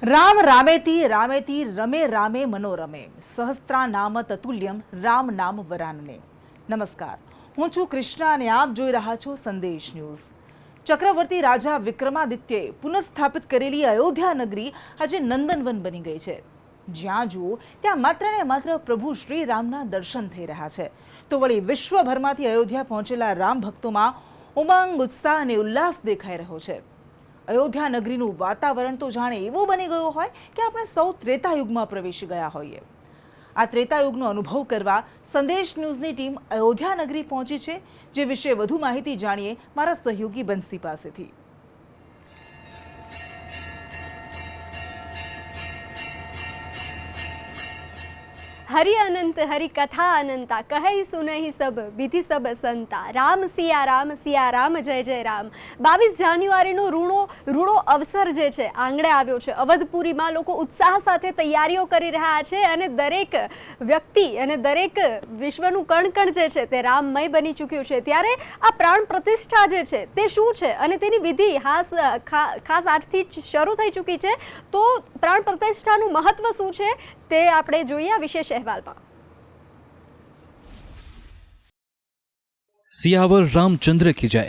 રામ રામેતિ રામેતિ રમે રામે મનોરમે સહસ્ત્રા નામ તતુલ્યમ રામ નામ વરાનને. નમસ્કાર, હું છું કૃષ્ણા અને આપ જોઈ રહ્યા છો સંદેશ ન્યૂઝ. ચક્રવર્તી રાજા વિક્રમાદિત્યએ પુનઃસ્થાપિત કરેલી અયોધ્યા નગરી આજે નંદનવન બની ગઈ છે. જ્યાં જુઓ ત્યાં માત્ર ને માત્ર પ્રભુ શ્રી રામના દર્શન થઈ રહ્યા છે. તો વળી વિશ્વભરમાંથી અયોધ્યા પહોંચેલા રામ ભક્તોમાં ઉમંગ, ઉત્સાહ અને ઉલ્લાસ દેખાઈ રહ્યો છે. અયોધ્યા નગરીનું વાતાવરણ તો જાણે એવું બની ગયું હોય કે આપણે સૌ ત્રેતાયુગમાં પ્રવેશી ગયા હોઈએ. આ ત્રેતાયુગનો અનુભવ કરવા સંદેશ ન્યૂઝની ટીમ અયોધ્યા નગરી પહોંચી છે, જે વિશે વધુ માહિતી જાણીએ મારા સહયોગી બંસી પાસેથી. हरि अनंत हरि कथा अनंता कहई सुनहि सब विधि सब संता राम सिया राम जय जय राम. 22 જાન્યુઆરીનો રૂડો અવસર જે છે આંગણે આવ્યો છે. અવધપુરીમાં લોકો ઉત્સાહ સાથે તૈયારીઓ કરી રહ્યા છે અને દરેક વ્યક્તિ અને દરેક વિશ્વનું કણ જે છે તે રામમય બની ચૂક્યું છે. ત્યારે આ પ્રાણ પ્રતિષ્ઠા જે છે તે શું છે અને તેની વિધિ ખાસ આજથી શરૂ થઈ ચૂકી છે. તો પ્રાણ પ્રતિષ્ઠાનું મહત્વ શું છે તે આપણે જોઈએ આ વિશેષ અહેવાલમાં. સિયાવર રામચંદ્ર કી જય.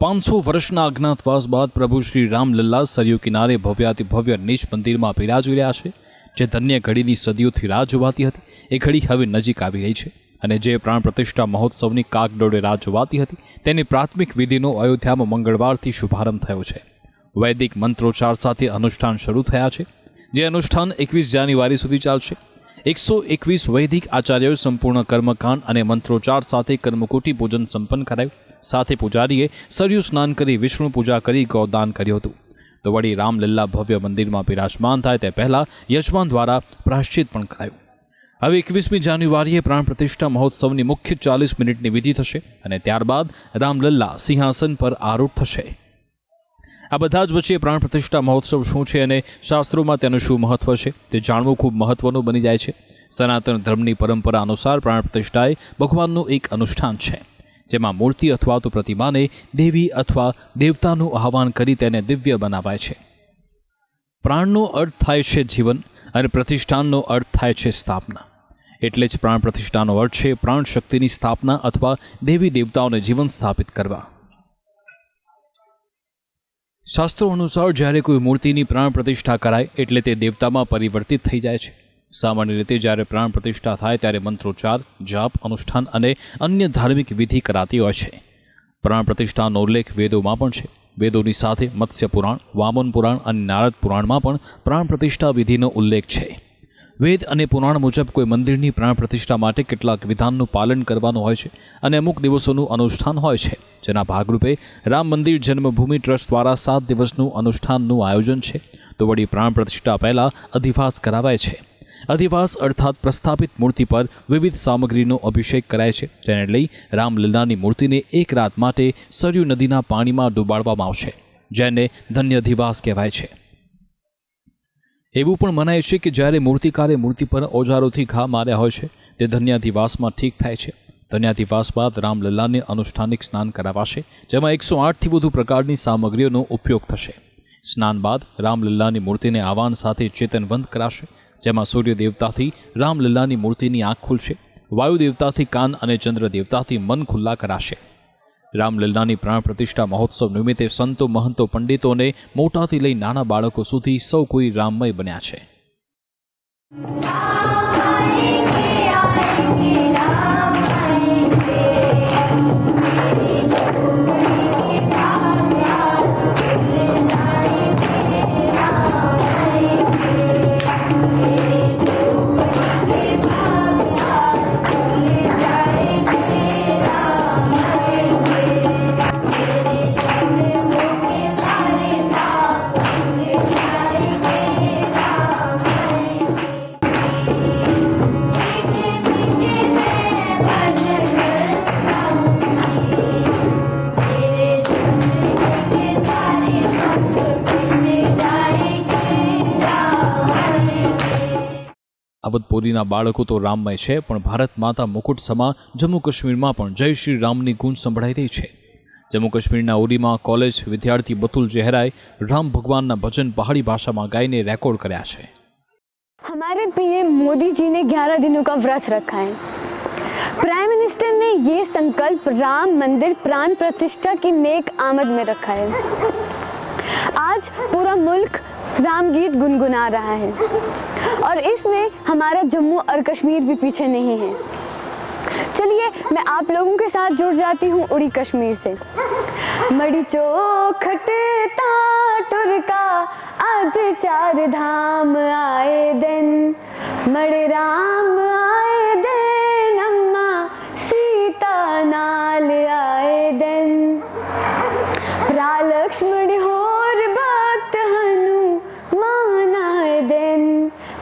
500 વર્ષના અજ્ઞાતવાસ બાદ પ્રભુ શ્રી રામલલ્લા સરયુ કિનારે ભવ્યાતિ ભવ્ય નીચ મંદિરમાં બિરાજી રહ્યા છે. જે ધન્ય ઘડીની સદીઓથી રાહ જોવાતી હતી એ ઘડી હવે નજીક આવી રહી છે અને જે પ્રાણ પ્રતિષ્ઠા મહોત્સવની કાગડોળે રાહ જોવાતી હતી તેની પ્રાથમિક વિધિનો અયોધ્યામાં મંગળવારથી શુભારંભ થયો છે. વૈદિક મંત્રોચ્ચાર સાથે અનુષ્ઠાન શરૂ થયા છે, જે અનુષ્ઠાન 21 જાન્યુઆરી સુધી ચાલશે. 121 વૈદિક આચાર્યોએ સંપૂર્ણ કર્મકાંડ અને મંત્રોચ્ચાર સાથે કર્મકુટી પૂજન સંપન્ન કરાયું. સાથે પૂજારીએ સરયુ સ્નાન કરી વિષ્ણુ પૂજા કરી ગૌદાન કર્યું હતું. તો વળી રામલલ્લા ભવ્ય મંદિરમાં બિરાજમાન થાય તે પહેલા યજમાન દ્વારા પ્રાયશ્ચિત પણ કરાયું. હવે 21મી જાન્યુઆરીએ પ્રાણ પ્રતિષ્ઠા મહોત્સવની મુખ્ય 40 મિનિટની વિધિ થશે અને ત્યારબાદ રામલલ્લા સિંહાસન પર આરૂઢ થશે. આ બધા જ વચ્ચે પ્રાણ પ્રતિષ્ઠા મહોત્સવ શું છે અને શાસ્ત્રોમાં તેનું શું મહત્વ છે તે જાણવું ખૂબ મહત્વનું બની જાય છે. સનાતન ધર્મની પરંપરા અનુસાર પ્રાણ પ્રતિષ્ઠા એ ભગવાનનું એક અનુષ્ઠાન છે, જેમાં મૂર્તિ અથવા તો પ્રતિમાને દેવી અથવા દેવતાનું આહવાન કરી તેને દિવ્ય બનાવાય છે. પ્રાણનો અર્થ થાય છે જીવન અને પ્રતિષ્ઠાનનો અર્થ થાય છે સ્થાપના. એટલે જ પ્રાણ પ્રતિષ્ઠાનો અર્થ છે પ્રાણ શક્તિની સ્થાપના અથવા દેવી દેવતાઓને જીવન સ્થાપિત કરવા. શાસ્ત્રો અનુસાર જ્યારે કોઈ મૂર્તિની પ્રાણ પ્રતિષ્ઠા કરાય એટલે તે દેવતામાં પરિવર્તિત થઈ જાય છે. સામાન્ય રીતે જ્યારે પ્રાણ પ્રતિષ્ઠા થાય ત્યારે મંત્રોચ્ચાર, જાપ, અનુષ્ઠાન અને અન્ય ધાર્મિક વિધિ કરાતી હોય છે. પ્રાણ પ્રતિષ્ઠાનો ઉલ્લેખ વેદોમાં પણ છે. વેદોની સાથે મત્સ્ય પુરાણ, વામન પુરાણ અને નારદ પુરાણમાં પણ પ્રાણ પ્રતિષ્ઠા વિધિનો ઉલ્લેખ છે. વેદ અને પુરાણ મુજબ કોઈ મંદિરની પ્રાણ પ્રતિષ્ઠા માટે કેટલાક વિધાનનું પાલન કરવાનું હોય છે અને અમુક દિવસોનું અનુષ્ઠાન હોય છે. જેના ભાગરૂપે રામ મંદિર જન્મભૂમિ ટ્રસ્ટ દ્વારા 7 દિવસનું અનુષ્ઠાનનું આયોજન છે. તો વળી પ્રાણ પ્રતિષ્ઠા પહેલા અધિવાસ કરાવાય છે. અધિવાસ અર્થાત પ્રસ્થાપિત મૂર્તિ પર વિવિધ સામગ્રીનો અભિષેક કરાય છે. તેને લઈ રામલલ્લાની મૂર્તિને એક રાત માટે સરયુ નદીના પાણીમાં ડૂબાડવામાં આવશે, જેને ધન્ય અધિવાસ કહેવાય છે. એવું પણ મનાય છે કે જ્યારે મૂર્તિકારે મૂર્તિ પર ઓજારોથી ઘા માર્યા હોય છે તે ધન્યાધિવાસમાં ઠીક થાય છે. ધન્યાધિવાસ બાદ રામલલ્લાને અનુષ્ઠાનિક સ્નાન કરાવાશે, જેમાં 108થી વધુ પ્રકારની સામગ્રીઓનો ઉપયોગ થશે. સ્નાન બાદ રામલલ્લાની મૂર્તિને આવાન સાથે ચેતનવંત કરાશે, જેમાં સૂર્ય દેવતાથી રામલલ્લાની મૂર્તિની આંખ ખુલશે, વાયુ દેવતાથી કાન અને ચંદ્ર દેવતાથી મન ખુલ્લા કરાશે. રામલલ્લાની પ્રાણ પ્રતિષ્ઠા મહોત્સવ નિમિત્તે સંતો, મહંતો, પંડિતોને મોટાથી લઈ નાના બાળકો સુધી સૌ કોઈ રામમય બન્યા છે. અવધપુરીના બાળકો તો રામમય છે, પણ ભારત માતા મુકુટ સમા જમ્મુ કાશ્મીરમાં પણ જય શ્રી રામની ગૂંજ સંભળાઈ રહી છે. जम्मू काश्मीरना उरीમાં કોલેજ વિદ્યાર્થી બતુલ જહેરાએ રામ ભગવાનના ભજન પહાડી ભાષામાં ગાઈને રેકોર્ડ કર્યા છે. हमारे पीएम मोदी जी ने 11 दिनों का व्रत रखा है. प्राइम मिनिस्टर ने ये संकल्प राम मंदिर प्राण प्रतिष्ठा की नेक आमद में रखा है. आज पूरा मुल्क राम गीत गुनगुना रहा है और इसमें हमारा जम्मू और कश्मीर भी पीछे नहीं है. चलिए मैं आप लोगों के साथ जुड़ जाती हूँ उड़ी कश्मीर से. मड़ी चौखट टुरका आज 4 धाम आए दिन, मड़े राम आए दिन, अम्मा सीता नाल आए दिन. लक्ष्मण होर भक्त हनुमान आए दिन,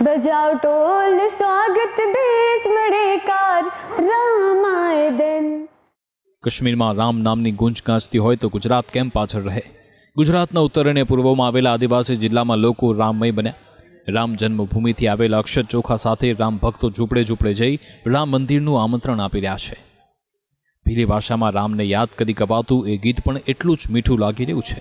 बजाओ टोल स्वागत बीच मड़े कार राम आए दिन. કાશ્મીરમાં રામ નામની ગુંજ ગાજતી હોય તો ગુજરાત કેમ પાછળ રહે? ગુજરાતના ઉત્તર અને પૂર્વમાં આવેલા આદિવાસી જિલ્લામાં લોકો રામમય બન્યા. રામ જન્મભૂમિથી આવેલા અક્ષર ચોખા સાથે રામ ભક્તો ઝૂંપડે ઝૂંપડે જઈ રામ મંદિરનું આમંત્રણ આપી રહ્યા છે. ભીલી ભાષામાં રામને યાદ કરી ગવાતું એ ગીત પણ એટલું જ મીઠું લાગી રહ્યું છે.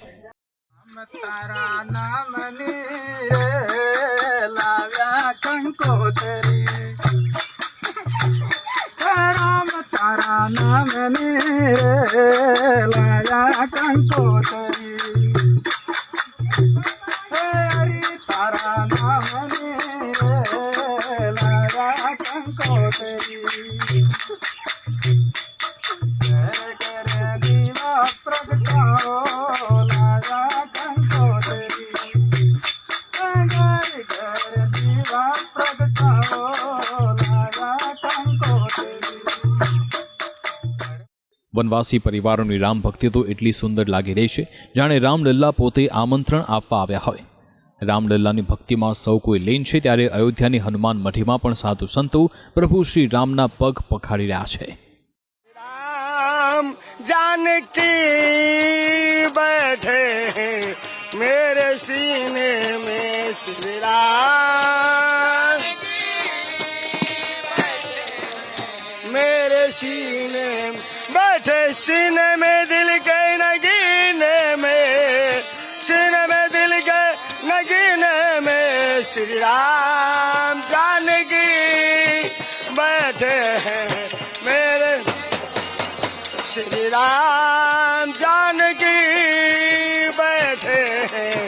વનવાસી પરિવારોની રામ ભક્તિ તો એટલી સુંદર લાગી રહી છે જાણે રામલલ્લા પોતે આમંત્રણ આપવા આવ્યા હોય. રામલલ્લાની ભક્તિમાં સૌ કોઈ લીન છે ત્યારે અયોધ્યાની હનુમાન મઢીમાં પણ સાધુ સંતો પ્રભુ શ્રી રામના પગ પખાડી રહ્યા છે. राम जानकी बैठे मेरे सीने में श्री राम, मेरे सीने बैठे सीने में दिल के नगीने में, सीने में दिल के नगीने में श्री राम जानकी बैठे हैं मेरे श्री राम जानकी बैठे हैं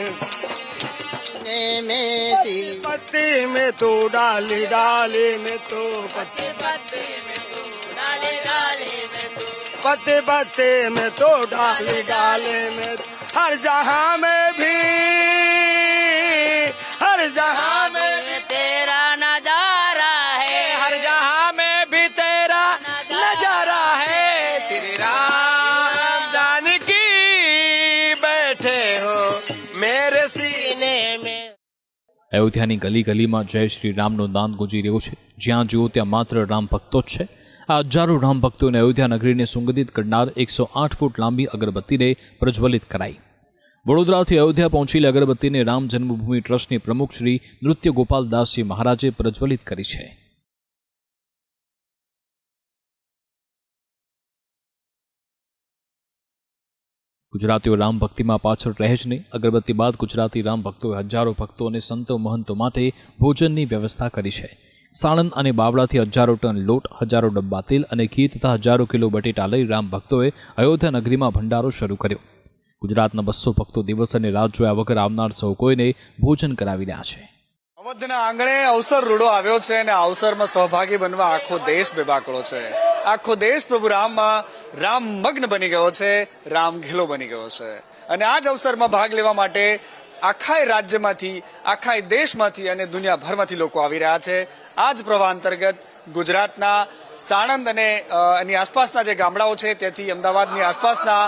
में श्री पत्ती में तो डाली डाली में तो पत्ती पत्ती में तो डाली डाली में तो पत्ते पत्ते में तो डाली डाली में हर जहां में भी हर जहां में भी तेरा नजारा है, हर जहां में भी तेरा नजारा है. श्री राम जानकी बैठे हो मेरे सीने में. અયોધ્યાની ગલી ગલીમાં જય શ્રી રામનો નાદ ગુંજી રહ્યો છે. જ્યાં જુઓ ત્યાં માત્ર રામ ભક્તો જ છે. આ હજારો રામ ભક્તોને અયોધ્યા નગરીને સુગંધિત કરનાર 108 ફૂટ લાંબી અગરબત્તીને પ્રજ્વલિત કરાઈ. વડોદરાથી અયોધ્યા પહોંચેલી અગરબત્તીને રામ જન્મભૂમિ ટ્રસ્ટની પ્રમુખ શ્રી નૃત્ય ગોપાલદાસજી મહારાજે પ્રજ્વલિત કરી છે. ગુજરાતીઓ રામ ભક્તિમાં પાછળ રહે જ નહીં. અગરબત્તી બાદ ગુજરાતી રામ ભક્તોએ હજારો ભક્તો અને સંતો મહંતો માટે ભોજનની વ્યવસ્થા કરી છે. સાણંદ અને બાવળાથી હજારો ટન લોટ, હજારો ડબ્બા તેલ અને ઘી તથા હજારો કિલો બટેટા લઈ રામ ભક્તોએ અયોધ્યા નગરીમાં ભંડારો શરૂ કર્યો. ગુજરાતના 200 ભક્તો દિવસ અને રાત જોયા વગર આવનાર સૌ કોઈને ભોજન કરાવી રહ્યા છે. અવધના આંગણે અવસર રૂડો આવ્યો છે અને આ અવસરમાં સહભાગી બનવા આખો દેશ બેબાકળો છે. આખો દેશ પ્રભુ રામમાં રામ મગ્ન બની ગયો છે, રામ ઘેલો બની ગયો છે. અને આ જ અવસરમાં ભાગ લેવા માટે આખાય રાજ્યમાંથી, આખાય દેશમાંથી અને દુનિયાભરમાંથી લોકો આવી રહ્યા છે. આ જ પ્રવાહ અંતર્ગત ગુજરાતના સાણંદ અને એની આસપાસના જે ગામડાઓ છે તેથી અમદાવાદની આસપાસના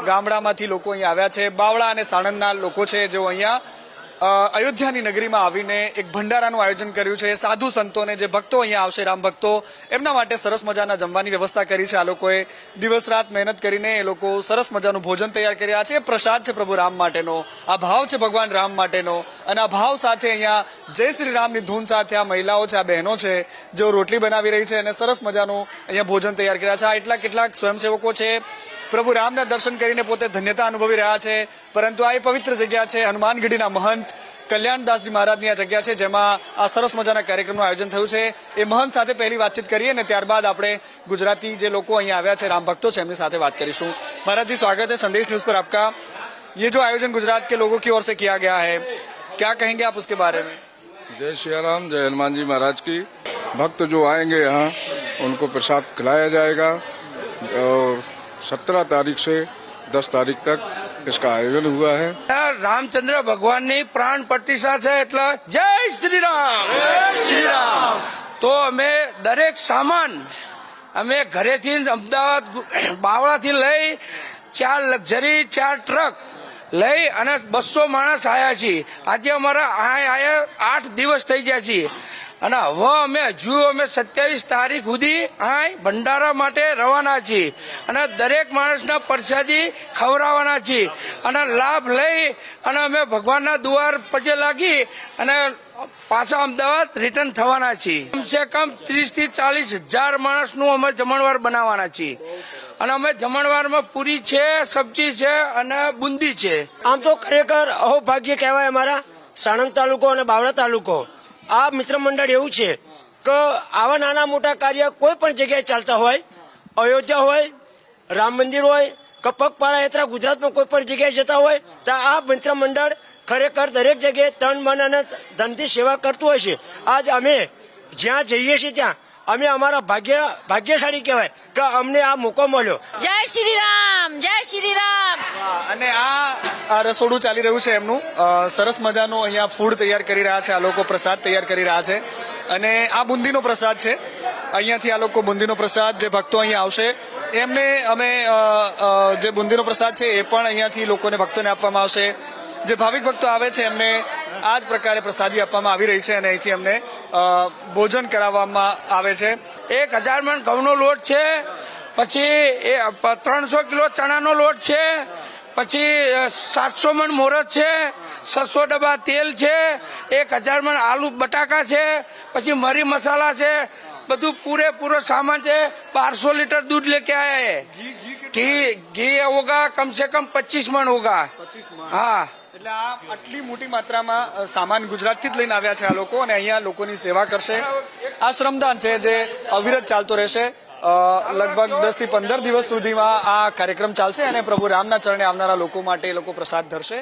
ગામડામાંથી લોકો અહીંયા આવ્યા છે. બાવળા અને સાણંદના લોકો છે જેઓ અહીંયા અયોધ્યાની નગરીમાં આવીને એક ભંડારાનું આયોજન કર્યું છે. સાધુ સંતોને જે ભક્તો અહીંયા આવશે, રામ ભક્તો, એમના માટે સરસ મજાના જમવાની વ્યવસ્થા કરી છે. આ લોકોએ દિવસ રાત મહેનત કરીને એ લોકો સરસ મજાનું ભોજન તૈયાર કર્યા છે. પ્રસાદ છે પ્રભુ રામ માટેનો, આ ભાવ છે ભગવાન રામ માટેનો. અને આ ભાવ સાથે અહીંયા જય શ્રી રામની ધૂન સાથે આ મહિલાઓ છે, આ બહેનો છે જેઓ રોટલી બનાવી રહી છે અને સરસ મજાનું અહીંયા ભોજન તૈયાર કર્યા છે. આ એટલા કેટલાક સ્વયંસેવકો છે પ્રભુ રામના દર્શન કરીને પોતે ધન્યતા અનુભવી રહ્યા છે. પરંતુ આ એ પવિત્ર જગ્યા છે હનુમાનગઢીના મહંત કલ્યાણદાસજી મહારાજની આ જગ્યા છે, જેમાં આ સરસ મજાના કાર્યક્રમનું આયોજન થયું છે. એ મહંત સાથે પહેલી વાતચીત કરીએ ને ત્યારબાદ આપણે ગુજરાતી જે લોકો અહીંયા આવ્યા છે, રામ ભક્તો છે, એમની સાથે વાત કરીશું. महाराज जी, स्वागत है संदेश न्यूज पर आपका. ये जो आयोजन गुजरात के लोगों की ओर से किया गया है, क्या कहेंगे आप उसके बारे में? जय श्री राम, जय हनुमान जी महाराज की. भक्त जो आएंगे यहाँ उनको प्रसाद खिलाया जाएगा और 17 तारीख से 10 तारीख तक इसका आयोजन हुआ है. રામચંદ્ર ભગવાનની પ્રાણ પ્રતિષ્ઠા છે એટલે જય શ્રી રામ, જય શ્રી રામ. તો અમે દરેક સામાન અમે ઘરેથી અમદાવાદ બાવળાથી લઈ 4 લક્ઝરી 4 ટ્રક લઈ અને 200 માણસ આવ્યા છીએ. આજે અમારા આયા 8 દિવસ થઈ ગયા છીએ અને હવે અમે 27 તારીખ સુધી આ ભંડારા માટે રવાના છીએ અને દરેક માણસના પ્રસાદી ખવડાવવાના છીએ અને લાભ લઈ અને અમે ભગવાનના દ્વાર પગે લાગી અને પાછા અમદાવાદ રિટર્ન થવાના છીએ. કમસે કમ 30 થી 40 હજાર માણસનું અમે જમણવાર બનાવવાના છીએ અને અમે જમણવારમાં પૂરી છે, સબ્જી છે અને બુંદી છે. આમ તો ખરેખર અહોભાગ્ય કહેવાય અમારા સાણંદ તાલુકો અને બાવળા તાલુકો. આ મિત્ર મંડળ એવું છે કે આવા નાના મોટા કાર્ય કોઈ પણ જગ્યાએ ચાલતા હોય, અયોધ્યા હોય, રામ મંદિર હોય કે પગપાળા યાત્રા ગુજરાતમાં કોઈ પણ જગ્યાએ જતા હોય તો આ મિત્ર મંડળ ખરેખર દરેક જગ્યાએ તન મન અને ધનથી સેવા કરતું હોય છે. આજ અમે જ્યાં જઈએ છીએ ત્યાં અમે અમારા ભાગ્યશાળી કહેવાય કે અમને આ મોકો મળ્યો. જય શ્રી રામ, જય શ્રી રામ. અને આ રસોડું ચાલી રહ્યું છે એમનું. સરસ મજાનું અહીંયા ફૂડ તૈયાર કરી રહ્યા છે આ લોકો, પ્રસાદ તૈયાર કરી રહ્યા છે. અને આ બુંદીનો પ્રસાદ છે. અહીંયાથી આ લોકો બુંદીનો પ્રસાદ, જે ભક્તો અહીંયા આવશે એમને અમે જે બુંદીનો પ્રસાદ છે એ પણ અહીંયાથી લોકોને ભક્તોને આપવામાં આવશે. જે ભાવિક ભક્તો આવે છે એમને આ જ પ્રકારે પ્રસાદી આપવામાં આવી રહી છે અને અહીંથી એમને ભોજન કરાવવામાં આવે છે. 1000 મણ ઘઉંનો લોટ છે, પછી 300 કિલો ચણાનો લોટ છે, પછી 700 મણ મોરસ છે, 600 ડબ્બા તેલ છે, 1000 મણ આલુ બટાકા છે, પછી મરી મસાલા છે, બધું પૂરેપૂરો સામાન છે. 1200 लीटर दूध लेके आया है. घी होगा कम से कम 25 मण होगा. हाँ, એટલે આ આટલી મોટી માત્રામાં સામાન ગુજરાતથી જ લઈને આવ્યા છે આ લોકો અને અહીંયા લોકોની સેવા કરશે. આ શ્રમદાન છે જે અવિરત ચાલતો રહેશે. લગભગ 10 થી 15 દિવસ સુધીમાં આ કાર્યક્રમ ચાલશે અને પ્રભુ રામના ચરણે આવનારા લોકો માટે એ લોકો પ્રસાદ ધરશે.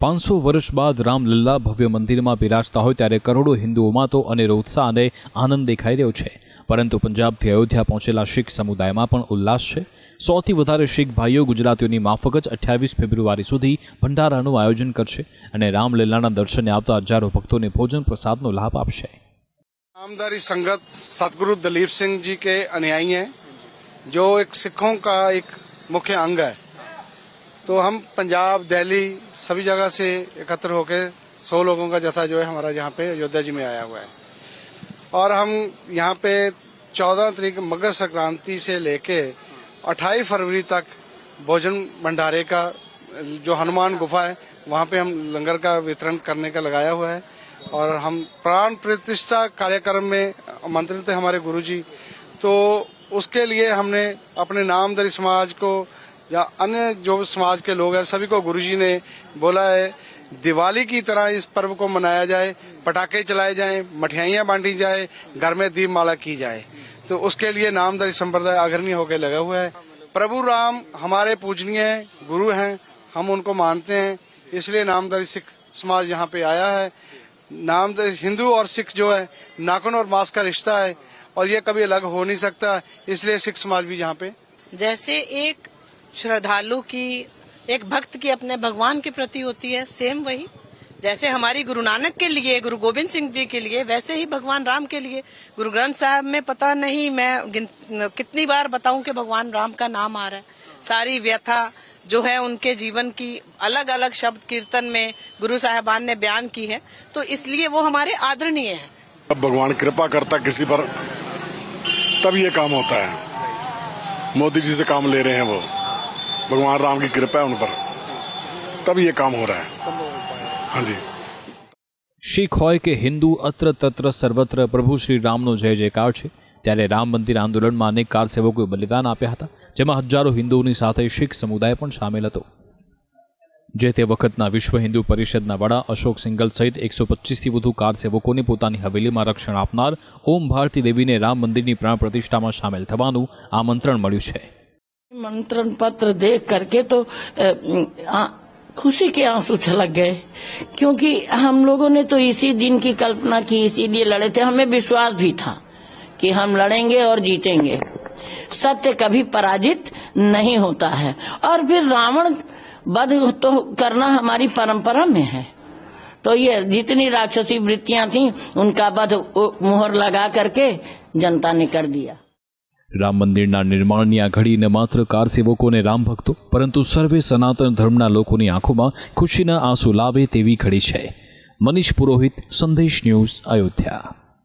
500 વર્ષ બાદ રામલલ્લા ભવ્ય મંદિરમાં બિરાજતા હોય ત્યારે કરોડો હિન્દુઓમાં તો અનેરો ઉત્સાહ અને આનંદ દેખાઈ રહ્યો છે. પરંતુ પંજાબથી અયોધ્યા પહોંચેલા શીખ સમુદાયમાં પણ ઉલ્લાસ છે. 100 થી વધારે શીખ ભાઈઓ ગુજરાતીઓની માફક જ 28 ફેબ્રુઆરી સુધી ભંડારાનું આયોજન કરશે અને રામલલ્લાના દર્શને આવતા હજારો ભક્તોને ભોજન પ્રસાદનો લાભ આપશે. नामधारी संगत सतगुरु दलीप सिंह जी के अनुयायी हैं, जो एक सिखों का एक मुख्य अंग है. तो हम पंजाब, दिल्ली सभी जगह से एकत्र होकर 100 लोगों का जत्था जो है हमारा यहाँ पे अयोध्या जी में आया हुआ है. और हम यहाँ पे 14 तारीख मकर संक्रांति से लेके 28 फरवरी तक भोजन भंडारे का जो हनुमान गुफा है वहाँ पे हम लंगर का वितरण करने का लगाया हुआ है. और हम प्राण प्रतिष्ठा कार्यक्रम में आमंत्रित है हमारे गुरुजी. तो उसके लिए हमने अपने नामधारी समाज को या अन्य जो समाज के लोग हैं सभी को गुरुजी ने बोला है दिवाली की तरह इस पर्व को मनाया जाए, पटाखे चलाए जाएं, मठियाइयाँ बांटी जाए, घर में दीपमाला की जाए. तो उसके लिए नामधारी संप्रदाय अग्रणी होकर लगा हुआ है. प्रभु राम हमारे पूजनीय गुरु हैं, हम उनको मानते हैं, इसलिए नामधारी सिख समाज यहाँ पे आया है. नामधारी हिंदू और सिख जो है नाखून और मांस का रिश्ता है और ये कभी अलग हो नहीं सकता, इसलिए सिख समाज भी यहाँ पे. जैसे एक श्रद्धालु की, एक भक्त की अपने भगवान के प्रति होती है, सेम वही जैसे हमारी गुरु नानक के लिए, गुरु गोविंद सिंह जी के लिए, वैसे ही भगवान राम के लिए. गुरु ग्रंथ साहब में पता नहीं मैं कितनी बार बताऊं कि भगवान राम का नाम आ रहा है. सारी व्यथा जो है उनके जीवन की अलग अलग शब्द कीर्तन में गुरु साहिबान ने बयान की है, तो इसलिए वो हमारे आदरणीय हैं. अब भगवान कृपा करता किसी पर तब ये काम होता है. मोदी जी से काम ले रहे हैं वो, भगवान राम की कृपा है उन पर, तब ये काम हो रहा है. हाँ जी. શીખ હોય કે હિન્દુ, અત્ર તત્ર સર્વત્ર પ્રભુ શ્રી રામનો જય જયકાર છે. ત્યારે રામ મંદિર આંદોલનમાં અનેક કાર સેવકોએ બલિદાન આપ્યા હતા, જેમાં હજારો હિન્દુઓની સાથે શીખ સમુદાય પણ સામેલ હતો. જે તે વખતના વિશ્વ હિન્દુ પરિષદના વડા અશોક સિંઘલ સહિત 125થી વધુ કાર સેવકોને પોતાની હવેલીમાં રક્ષણ આપનાર ઓમ ભારતી દેવીને રામ મંદિરની પ્રાણ પ્રતિષ્ઠામાં સામેલ થવાનું આમંત્રણ મળ્યું છે. मंत्रण पत्र देख करके तो खुशी के आंसू छलक गए, क्योंकि हम लोगों ने तो इसी दिन की कल्पना की, इसीलिए लड़े थे. हमें विश्वास भी था कि हम लड़ेंगे और जीतेंगे. सत्य कभी पराजित नहीं होता है. और फिर रावण वध तो करना हमारी परंपरा में है. तो ये जितनी राक्षसी वृत्तियां थी उनका वध मुहर लगा करके जनता ने कर दिया. રામ મંદિરના નિર્માણની આ ઘડી ન માત્ર કાર સેવકો અને રામ ભક્તો પરંતુ સર્વે સનાતન ધર્મના લોકોની આંખોમાં ખુશીના આંસુ લાવે તેવી ઘડી છે. મનીષ પુરોહિત, સંદેશ ન્યૂઝ, અયોધ્યા.